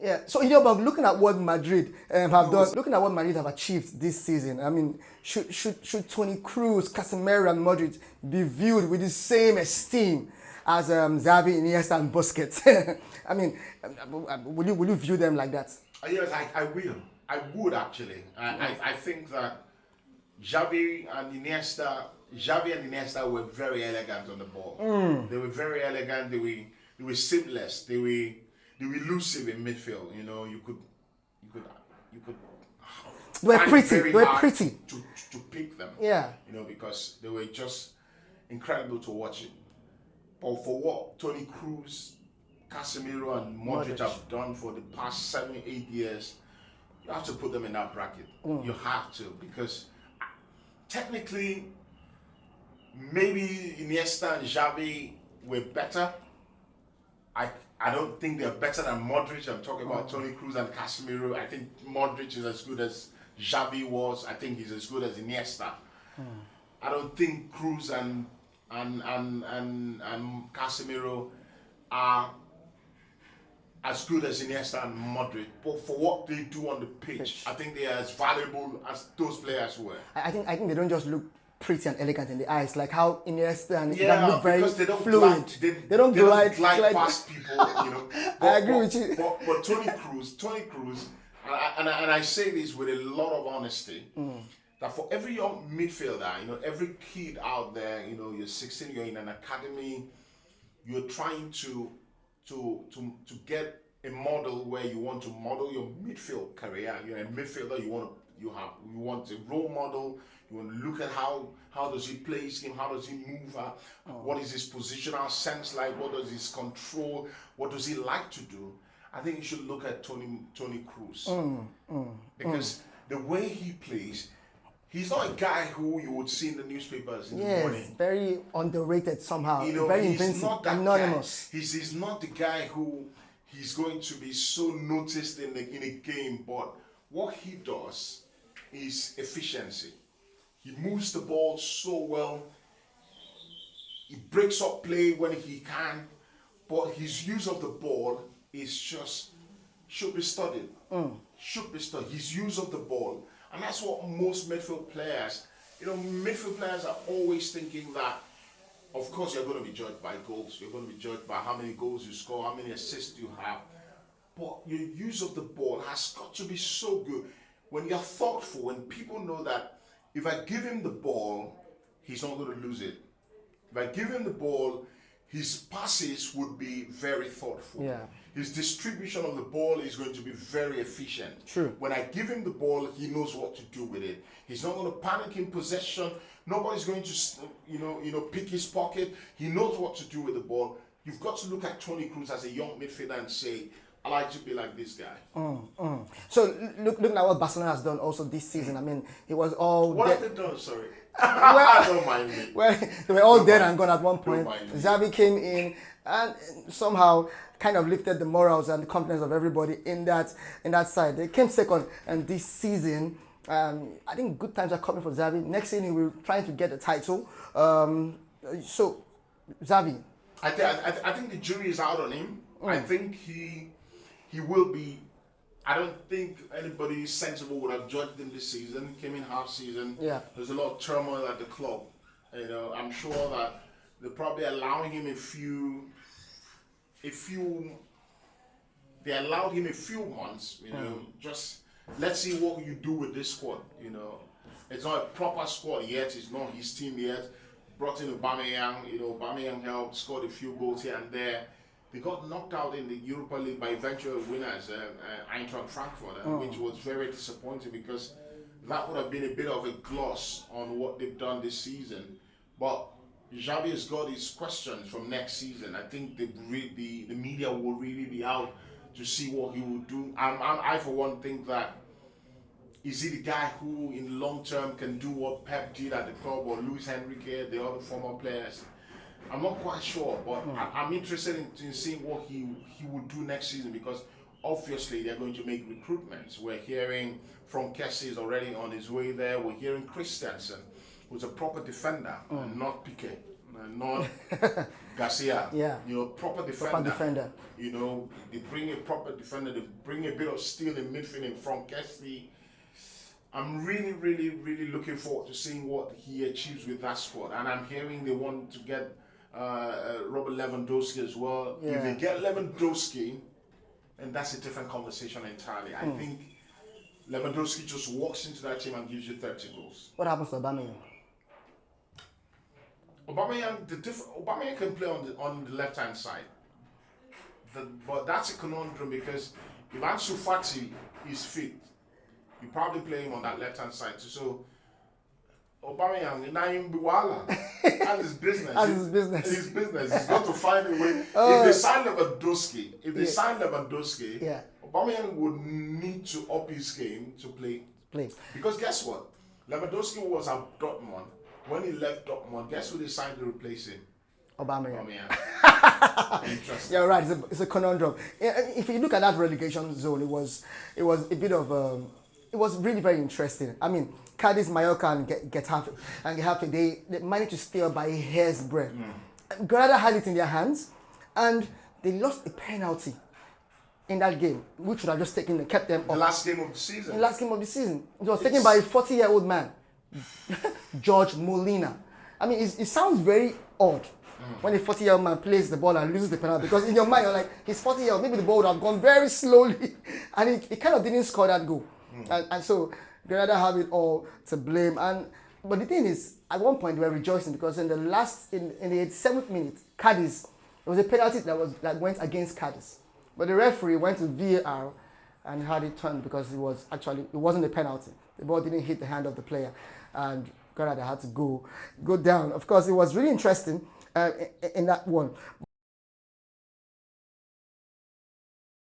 Yeah, so but looking at what Madrid have done, looking at what Madrid have achieved this season, I mean, should Toni Kroos, Casemiro, and Modric be viewed with the same esteem as Xavi, Iniesta, and Busquets? I mean, will you view them like that? Yes, I will. I would actually. I think that Xavi and Iniesta were very elegant on the ball. They were very elegant. They were seamless. They were elusive in midfield. You know, you could. They were pretty. Very They were hard pretty. to pick them. Yeah. You know, because they were just incredible to watch it. But for what Toni Kroos, Casemiro, and Modric have done for the past 7-8 years, you have to put them in that bracket. You have to, because technically, maybe Iniesta and Xavi were better. I don't think they're better than Modric. I'm talking about Toni Kroos and Casemiro. I think Modric is as good as Xavi was. I think he's as good as Iniesta. I don't think Kroos and Casemiro are as good as Iniesta and Modric, but for what they do on the pitch, I think they are as valuable as those players were. I think they don't just look pretty and elegant in the eyes, like how Iniesta and Yeah, look very because they don't fluid. they don't glide past people, you know. I agree with you. But Toni Kroos, and I say this with a lot of honesty, that for every young midfielder, you know, every kid out there, you know, you're 16, you're in an academy, you're trying to get a model where you want to model your midfield career. You're a midfielder. You want a role model. You want to look at how does he play his game, how does he move, what is his positional sense like, what does his control, what does he like to do. I think you should look at Toni Kroos because the way he plays, he's not a guy who you would see in the newspapers in the morning. Yes, very underrated somehow. You know, very he's invincible, not that anonymous. Guy. He's not the guy who he's going to be so noticed in a game. But what he does is efficiency. He moves the ball so well. He breaks up play when he can. But his use of the ball is should be studied. Should be studied. His use of the ball. And that's what most midfield players, you know, midfield players are always thinking that, of course, you're going to be judged by goals. You're going to be judged by how many goals you score, how many assists you have. But your use of the ball has got to be so good. When you're thoughtful, when people know that if I give him the ball, he's not going to lose it. If I give him the ball, his passes would be very thoughtful. Yeah. His distribution of the ball is going to be very efficient. True. When I give him the ball, he knows what to do with it. He's not going to panic in possession. Nobody's going to, pick his pocket. He knows what to do with the ball. You've got to look at Toni Kroos as a young midfielder and say, I like to be like this guy. So looking at what Barcelona has done also this season, I mean, it was all What dead. have they done? Sorry. Don't mind me. Well, they were all dead and gone at one point. mind me. Xavi came in and somehow kind of lifted the morals and the confidence of everybody in that side. They came second, and this season, I think good times are coming for Xavi. Next season, we're trying to get the title. So, Xavi. I think the jury is out on him. I think he will be. I don't think anybody sensible would have judged him this season. Came in half season. Yeah. There's a lot of turmoil at the club. You know, I'm sure that they're probably allowing him they allowed him a few months, you know, just let's see what you do with this squad, you know. It's not a proper squad yet, it's not his team yet. Brought in Aubameyang, you know, Aubameyang helped, scored a few goals here and there. They got knocked out in the Europa League by eventual winners, Eintracht Frankfurt, which was very disappointing because that would have been a bit of a gloss on what they've done this season. But Xavi has got his questions from next season. I think the media will really be out to see what he will do. I for one think that is he the guy who in long term can do what Pep did at the club or Luis Enrique, the other former players. I'm not quite sure, but I'm interested in seeing what he will do next season because obviously they're going to make recruitments. We're hearing from Kessie is already on his way there. We're hearing Christensen, who's a proper defender, and not Piqué. not Garcia. Yeah. You know, proper defender. Proper defender. You know, they bring a proper defender. They bring a bit of steel in midfield in front. Kesley. I'm really, really, really looking forward to seeing what he achieves with that squad. And I'm hearing they want to get Robert Lewandowski as well. Yeah. If they get Lewandowski, and that's a different conversation entirely. I think Lewandowski just walks into that team and gives you 30 goals. What happens to Aubameyang? Aubameyang can play on the left hand side, but that's a conundrum because if Ansu Fati is fit, you probably play him on that left hand side too. So Aubameyang now him Biwala and his business. And his business. His business. He's got to find a way. If they sign Lewandowski, Yeah. Aubameyang would need to up his game to play. Because guess what? Lewandowski was at Dortmund. When he left Dortmund, guess who they signed to replace him? Aubameyang. Interesting. Yeah, right. It's a conundrum. If you look at that relegation zone, it was a bit of it was really very interesting. I mean, Cadiz, Mallorca, and Getafe, they managed to stay up by a hair's breadth. Granada had it in their hands, and they lost a penalty in that game, which would have just kept them up. The last game of the season. The last game of the season. It was taken by a 40-year-old man, George Molina. I mean, it sounds very odd when a 40-year-old man plays the ball and loses the penalty, because in your mind you're like, he's 40 years old, maybe the ball would have gone very slowly, and he kind of didn't score that goal. And so Granada have it all to blame. But the thing is, at one point they were rejoicing because in the 87th minute, Cadiz, there was a penalty that went against Cadiz. But the referee went to VAR and had it turned because it wasn't a penalty. The ball didn't hit the hand of the player, and Granada had to go down. Of course, it was really interesting in that one.